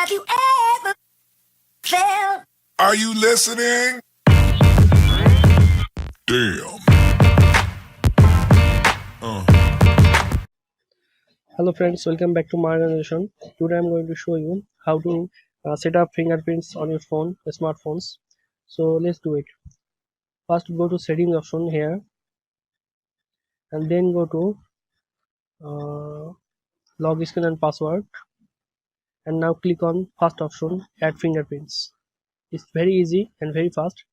Have you ever felt? Are you listening? Damn. Hello friends, welcome back to my organization. Today I'm going to show you how to set up fingerprints on your phone, smartphones. So let's do it. First go to settings option here and then go to log screen and password, and now click on first option, add fingerprints. It's very easy and very fast,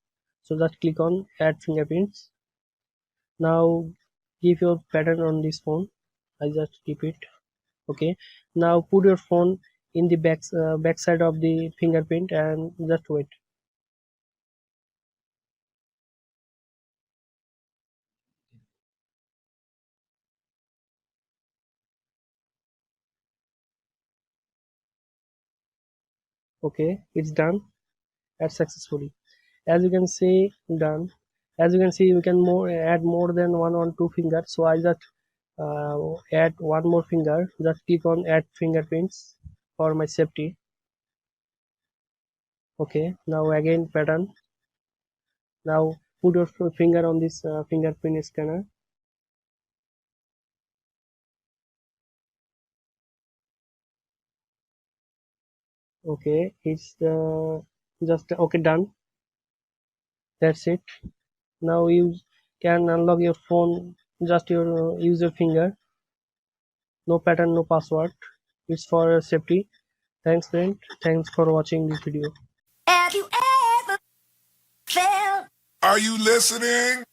so just click on add fingerprints. Now give your pattern on this phone. I just keep it. Okay, now put your phone in the back side of the fingerprint and just wait. Okay, it's done. Add successfully. As you can see, done. As you can see, you can add more than one on two fingers, so I just add one more finger. Just click on add fingerprints for my safety. Okay, now again pattern. Now put your finger on this fingerprint scanner. Okay, it's just okay, done. That's it. Now you can unlock your phone, just use your finger. No pattern, no password. It's for safety. Thanks friend, thanks for watching this video. Have you ever felt? Are you listening?